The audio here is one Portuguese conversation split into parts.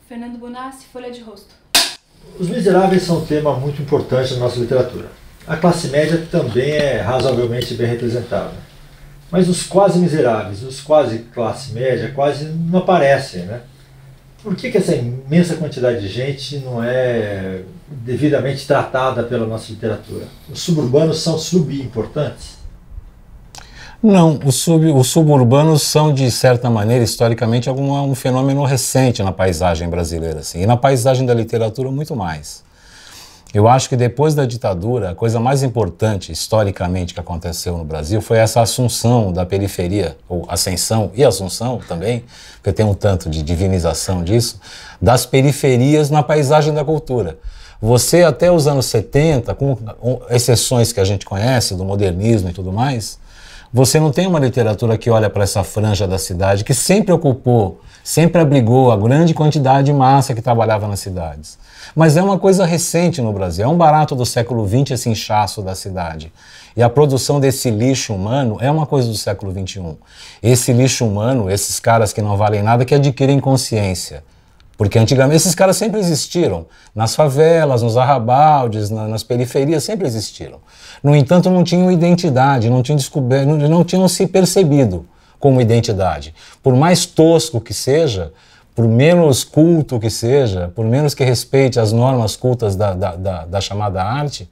Fernando Bonassi, Folha de Rosto. Os miseráveis são um tema muito importante na nossa literatura. A classe média também é razoavelmente bem representada. Mas os quase miseráveis, os quase classe média, quase não aparecem, né? Por que essa imensa quantidade de gente não é devidamente tratada pela nossa literatura? Os suburbanos são subimportantes? Não, os suburbanos são, de certa maneira, historicamente, um fenômeno recente na paisagem brasileira, assim, e na paisagem da literatura muito mais. Eu acho que depois da ditadura, a coisa mais importante, historicamente, que aconteceu no Brasil foi essa assunção da periferia, ou ascensão e assunção também, porque tem um tanto de divinização disso, das periferias na paisagem da cultura. Você, até os anos 70, com exceções que a gente conhece, do modernismo e tudo mais, você não tem uma literatura que olha para essa franja da cidade, que sempre ocupou, sempre abrigou a grande quantidade de massa que trabalhava nas cidades. Mas é uma coisa recente no Brasil, é um barato do século XX esse inchaço da cidade. E a produção desse lixo humano é uma coisa do século XXI. Esse lixo humano, esses caras que não valem nada, que adquirem consciência. Porque antigamente esses caras sempre existiram, nas favelas, nos arrabaldes, nas periferias, sempre existiram. No entanto, não tinham identidade, não tinham descoberto, não tinham se percebido como identidade. Por mais tosco que seja, por menos culto que seja, por menos que respeite as normas cultas da chamada arte,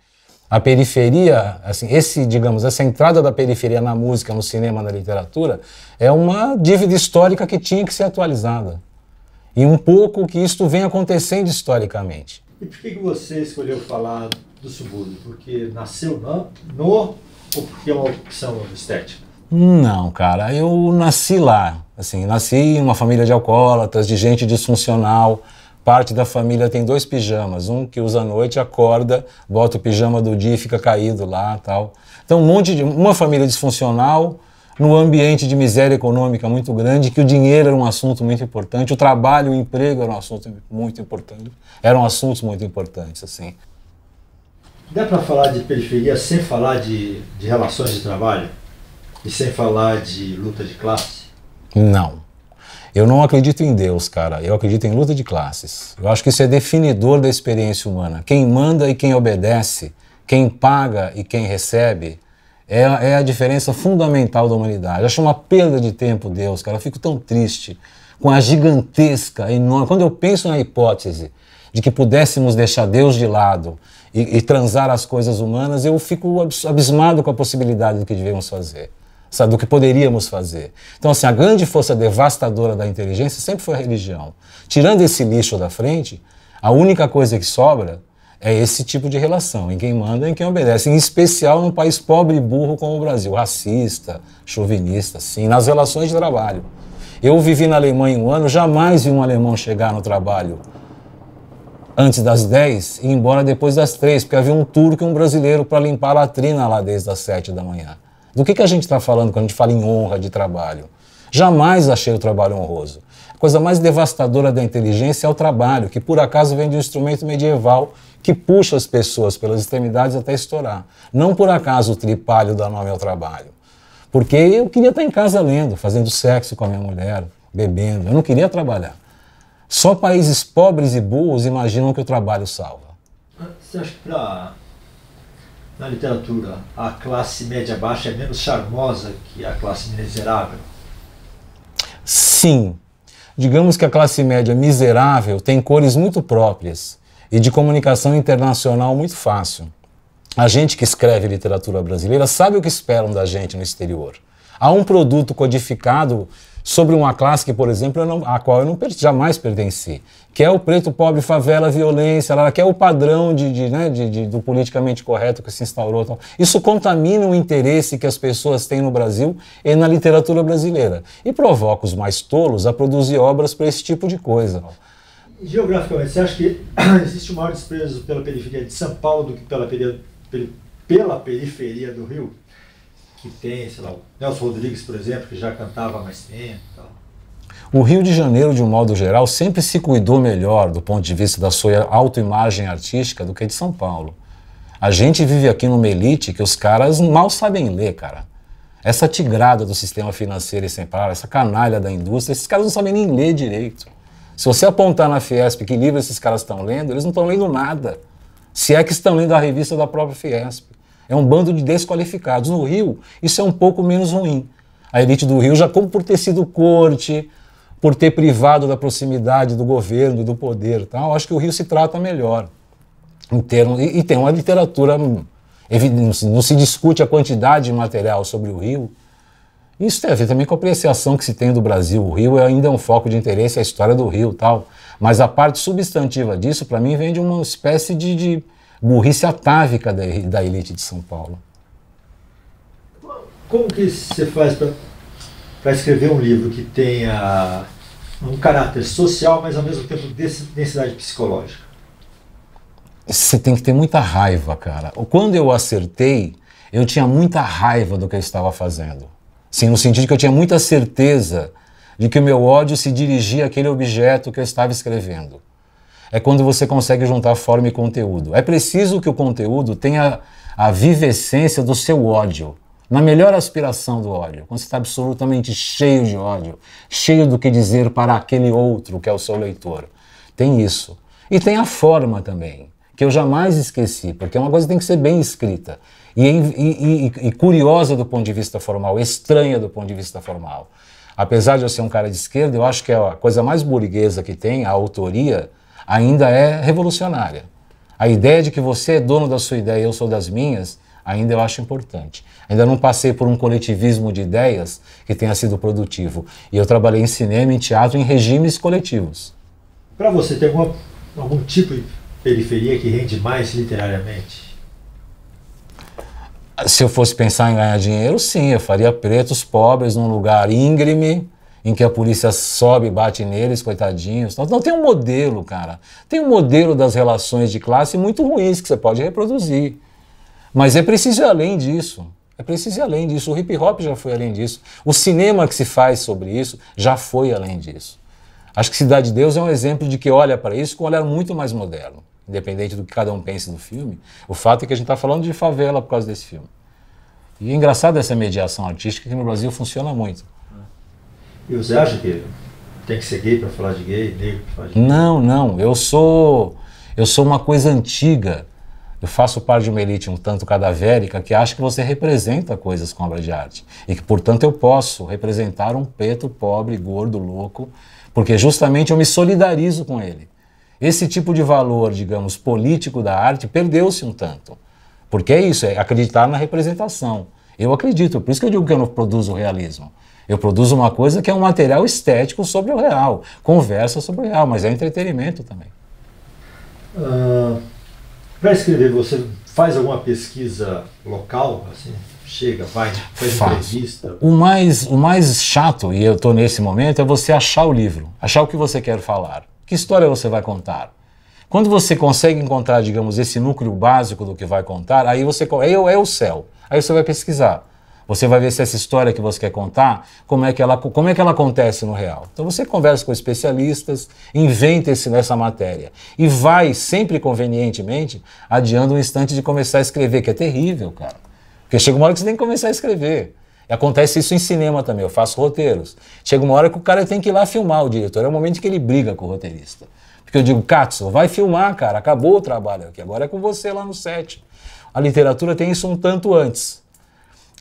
a periferia, assim, essa entrada da periferia na música, no cinema, na literatura, é uma dívida histórica que tinha que ser atualizada. E um pouco que isto vem acontecendo historicamente. E por que você escolheu falar do subúrbio? Porque nasceu ou porque é uma opção estética? Não, cara, eu nasci lá. Assim, nasci em uma família de alcoólatras, de gente disfuncional. Parte da família tem 2 pijamas, um que usa à noite, acorda, bota o pijama do dia e fica caído lá, tal. Então uma família disfuncional, num ambiente de miséria econômica muito grande, que o dinheiro era um assunto muito importante, o trabalho, o emprego era um assunto muito importante, eram assuntos muito importantes, assim. Dá para falar de periferia sem falar de relações de trabalho? E sem falar de luta de classe? Não. Eu não acredito em Deus, cara. Eu acredito em luta de classes. Eu acho que isso é definidor da experiência humana. Quem manda e quem obedece, quem paga e quem recebe, é a diferença fundamental da humanidade. Eu acho uma perda de tempo, Deus, cara. Eu fico tão triste com a gigantesca, enorme... Quando eu penso na hipótese de que pudéssemos deixar Deus de lado e transar as coisas humanas, eu fico abismado com a possibilidade do que devemos fazer, sabe, do que poderíamos fazer. Então, assim, a grande força devastadora da inteligência sempre foi a religião. Tirando esse lixo da frente, a única coisa que sobra é esse tipo de relação, em quem manda e em quem obedece, em especial num país pobre e burro como o Brasil, racista, chauvinista, sim, nas relações de trabalho. Eu vivi na Alemanha 1 ano, jamais vi um alemão chegar no trabalho antes das 10 e ir embora depois das 3, porque havia um turco e um brasileiro para limpar a latrina lá desde as 7 da manhã. Do que a gente está falando quando a gente fala em honra de trabalho? Jamais achei o trabalho honroso. A coisa mais devastadora da inteligência é o trabalho, que por acaso vem de um instrumento medieval que puxa as pessoas pelas extremidades até estourar. Não por acaso o tripalho dá nome ao trabalho. Porque eu queria estar em casa lendo, fazendo sexo com a minha mulher, bebendo. Eu não queria trabalhar. Só países pobres e burros imaginam que o trabalho salva. Você acha que na literatura a classe média baixa é menos charmosa que a classe miserável? Sim. Digamos que a classe média miserável tem cores muito próprias e de comunicação internacional muito fácil. A gente que escreve literatura brasileira sabe o que esperam da gente no exterior. Há um produto codificado sobre uma classe que, por exemplo, a qual eu jamais pertenci, que é o preto, pobre, favela, violência, que é o padrão do politicamente correto que se instaurou. Tal. Isso contamina o interesse que as pessoas têm no Brasil e na literatura brasileira e provoca os mais tolos a produzir obras para esse tipo de coisa. Geograficamente, você acha que existe um maior desprezo pela periferia de São Paulo do que pela periferia do Rio? Que tem, sei lá, o Nelson Rodrigues, por exemplo, que já cantava há mais tempo e tal. O Rio de Janeiro, de um modo geral, sempre se cuidou melhor do ponto de vista da sua autoimagem artística do que de São Paulo. A gente vive aqui numa elite que os caras mal sabem ler, cara. Essa tigrada do sistema financeiro e sem parar, essa canalha da indústria, esses caras não sabem nem ler direito. Se você apontar na Fiesp que livro esses caras estão lendo, eles não estão lendo nada. Se é que estão lendo a revista da própria Fiesp. É um bando de desqualificados. No Rio, isso é um pouco menos ruim. A elite do Rio, já como por ter sido corte, por ter privado da proximidade do governo, do poder, tal, acho que o Rio se trata melhor. E tem uma literatura, não se discute a quantidade de material sobre o Rio. Isso tem a ver também com a apreciação que se tem do Brasil. O Rio ainda é um foco de interesse, a história do Rio, tal. Mas a parte substantiva disso, para mim, vem de uma espécie de burrice atávica da elite de São Paulo. Como que você faz para escrever um livro que tenha um caráter social, mas ao mesmo tempo densidade psicológica? Você tem que ter muita raiva, cara. Quando eu acertei, eu tinha muita raiva do que eu estava fazendo. Sim, no sentido que eu tinha muita certeza de que o meu ódio se dirigia àquele objeto que eu estava escrevendo. É quando você consegue juntar forma e conteúdo. É preciso que o conteúdo tenha a vivescência do seu ódio, na melhor aspiração do ódio, quando você está absolutamente cheio de ódio, cheio do que dizer para aquele outro que é o seu leitor. Tem isso. E tem a forma também, que eu jamais esqueci, porque é uma coisa que tem que ser bem escrita. E curiosa do ponto de vista formal, estranha do ponto de vista formal. Apesar de eu ser um cara de esquerda, eu acho que a coisa mais burguesa que tem, a autoria, ainda é revolucionária. A ideia de que você é dono da sua ideia e eu sou das minhas, ainda eu acho importante. Ainda não passei por um coletivismo de ideias que tenha sido produtivo. E eu trabalhei em cinema, em teatro, em regimes coletivos. Para você, tem algum tipo de periferia que rende mais literariamente? Se eu fosse pensar em ganhar dinheiro, sim, eu faria pretos pobres num lugar íngreme, em que a polícia sobe e bate neles, coitadinhos. Então tem um modelo, cara. Tem um modelo das relações de classe muito ruins que você pode reproduzir. Mas é preciso ir além disso. É preciso ir além disso. O hip hop já foi além disso. O cinema que se faz sobre isso já foi além disso. Acho que Cidade de Deus é um exemplo de que olha para isso com um olhar muito mais moderno. Independente do que cada um pense do filme, o fato é que a gente está falando de favela por causa desse filme. E é engraçado essa mediação artística que no Brasil funciona muito. E você acha que tem que ser gay para falar de gay, negro para falar de gay? Não. Eu sou uma coisa antiga. Eu faço parte de uma elite um tanto cadavérica que acha que você representa coisas com obra de arte. E que, portanto, eu posso representar um preto, pobre, gordo, louco, porque justamente eu me solidarizo com ele. Esse tipo de valor, digamos, político da arte perdeu-se um tanto. Porque é isso, é acreditar na representação. Eu acredito, por isso que eu digo que eu não produzo realismo. Eu produzo uma coisa que é um material estético sobre o real, conversa sobre o real, mas é entretenimento também. Para escrever, você faz alguma pesquisa local? Assim, chega, vai, faz entrevista? O mais chato, e eu estou nesse momento, é você achar o livro, achar o que você quer falar. Que história você vai contar? Quando você consegue encontrar, digamos, esse núcleo básico do que vai contar, aí é o céu. Aí você vai pesquisar. Você vai ver se essa história que você quer contar, como é que ela acontece no real. Então você conversa com especialistas, inventa essa matéria. E vai, sempre convenientemente, adiando um instante de começar a escrever, que é terrível, cara. Porque chega uma hora que você tem que começar a escrever. E acontece isso em cinema também, eu faço roteiros. Chega uma hora que o cara tem que ir lá filmar, o diretor. É o momento que ele briga com o roteirista. Porque eu digo, Katsu, vai filmar, cara, acabou o trabalho aqui, agora é com você lá no set. A literatura tem isso um tanto antes.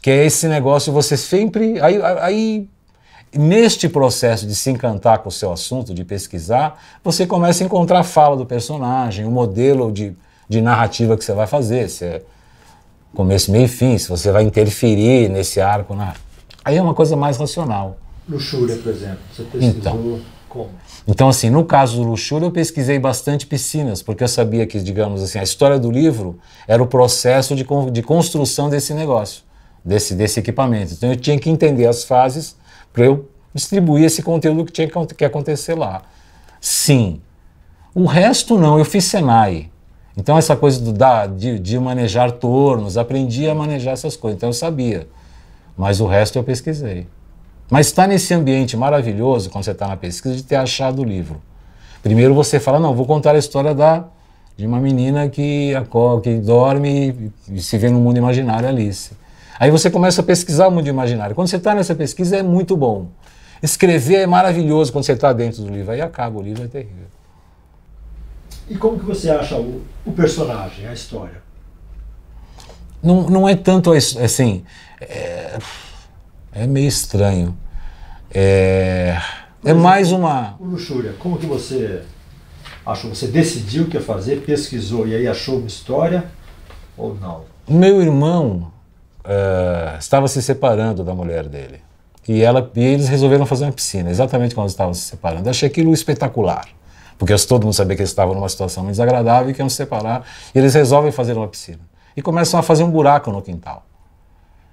Que é esse negócio, você sempre... Aí, neste processo de se encantar com o seu assunto, de pesquisar, você começa a encontrar a fala do personagem, o modelo de narrativa que você vai fazer, se é começo, meio e fim, se você vai interferir nesse arco. Aí é uma coisa mais racional. Luxúria, por exemplo, você pesquisou como? Então, assim, no caso do Luxúria, eu pesquisei bastante piscinas, porque eu sabia que, digamos assim, a história do livro era o processo de construção desse negócio. Desse equipamento. Então eu tinha que entender as fases para eu distribuir esse conteúdo que tinha que acontecer lá. Sim. O resto não, eu fiz Senai. Então essa coisa de manejar tornos, aprendi a manejar essas coisas, então eu sabia. Mas o resto eu pesquisei. Mas está nesse ambiente maravilhoso, quando você está na pesquisa, de ter achado o livro. Primeiro você fala, não, vou contar a história de uma menina que dorme e se vê no mundo imaginário, Alice. Aí você começa a pesquisar o mundo imaginário. Quando você está nessa pesquisa é muito bom. Escrever é maravilhoso quando você está dentro do livro, aí acaba o livro, é terrível. E como que você acha o personagem, a história? Não é tanto assim, é meio estranho. É mais uma... O Luxúria, como que você achou? Você decidiu o que ia fazer, pesquisou e aí achou uma história ou não? Meu irmão estava se separando da mulher dele. E eles resolveram fazer uma piscina, exatamente quando eles estavam se separando. Eu achei aquilo espetacular, porque todo mundo sabia que eles estavam numa situação muito desagradável e que iam se separar, e eles resolvem fazer uma piscina. E começam a fazer um buraco no quintal.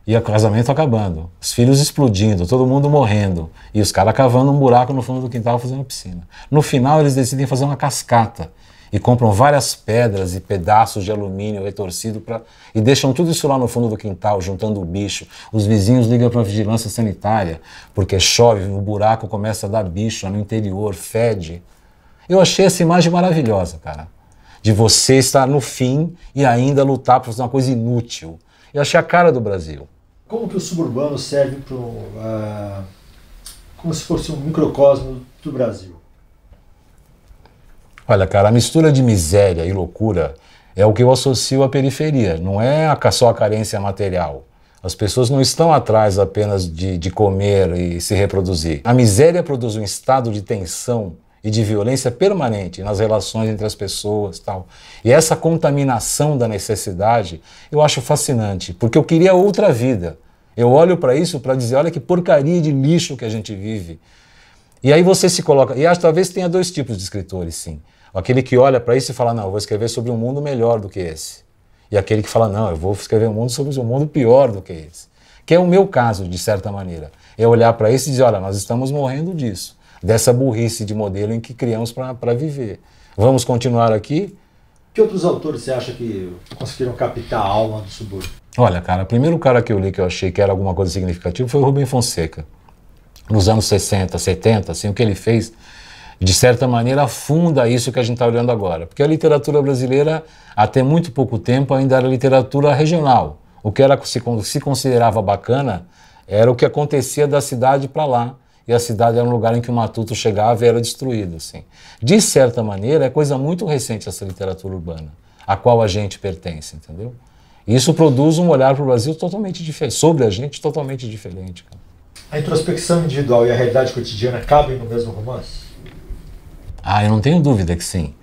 E o casamento acabando, os filhos explodindo, todo mundo morrendo, e os caras cavando um buraco no fundo do quintal fazendo uma piscina. No final eles decidem fazer uma cascata, e compram várias pedras e pedaços de alumínio retorcido e deixam tudo isso lá no fundo do quintal, juntando o bicho. Os vizinhos ligam para a vigilância sanitária, porque chove, o buraco começa a dar bicho lá no interior, fede. Eu achei essa imagem maravilhosa, cara. De você estar no fim e ainda lutar para fazer uma coisa inútil. Eu achei a cara do Brasil. Como que o suburbano serve como se fosse um microcosmo do Brasil? Olha, cara, a mistura de miséria e loucura é o que eu associo à periferia, não é só a carência material. As pessoas não estão atrás apenas de comer e se reproduzir. A miséria produz um estado de tensão e de violência permanente nas relações entre as pessoas, tal. E essa contaminação da necessidade eu acho fascinante, porque eu queria outra vida. Eu olho para isso para dizer, olha que porcaria de lixo que a gente vive. E aí você se coloca, e acho que talvez tenha dois tipos de escritores, sim. Aquele que olha para isso e fala, não, eu vou escrever sobre um mundo melhor do que esse. E aquele que fala, não, eu vou escrever um mundo sobre um mundo pior do que esse. Que é o meu caso, de certa maneira. É olhar para isso e dizer, olha, nós estamos morrendo disso. Dessa burrice de modelo em que criamos para viver. Vamos continuar aqui? Que outros autores você acha que conseguiram captar a alma do subúrbio? Olha, cara, o primeiro cara que eu li que eu achei que era alguma coisa significativa foi o Rubem Fonseca. Nos anos 60, 70, assim, o que ele fez, de certa maneira, afunda isso que a gente está olhando agora. Porque a literatura brasileira, até muito pouco tempo, ainda era literatura regional. O que se considerava bacana era o que acontecia da cidade para lá. E a cidade era um lugar em que o matuto chegava e era destruído. Assim. De certa maneira, é coisa muito recente essa literatura urbana, a qual a gente pertence, entendeu? E isso produz um olhar para o Brasil totalmente diferente, sobre a gente totalmente diferente. Cara. A introspecção individual e a realidade cotidiana cabem no mesmo romance? Eu não tenho dúvida que sim.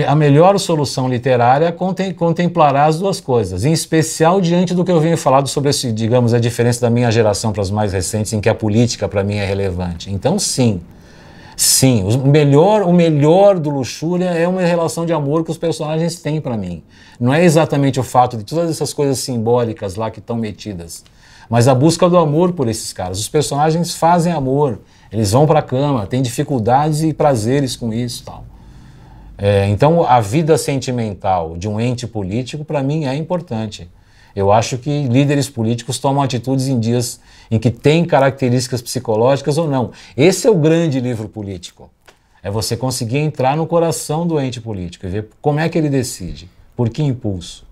A melhor solução literária contemplará as duas coisas, em especial diante do que eu venho falando sobre, digamos, a diferença da minha geração para as mais recentes, em que a política para mim é relevante. Então, sim, o melhor do Luxúria é uma relação de amor que os personagens têm para mim. Não é exatamente o fato de todas essas coisas simbólicas lá que estão metidas, mas a busca do amor por esses caras. Os personagens fazem amor, eles vão para a cama, têm dificuldades e prazeres com isso, tal. Então, a vida sentimental de um ente político, para mim, é importante. Eu acho que líderes políticos tomam atitudes em dias em que têm características psicológicas ou não. Esse é o grande livro político. É você conseguir entrar no coração do ente político e ver como é que ele decide, por que impulso.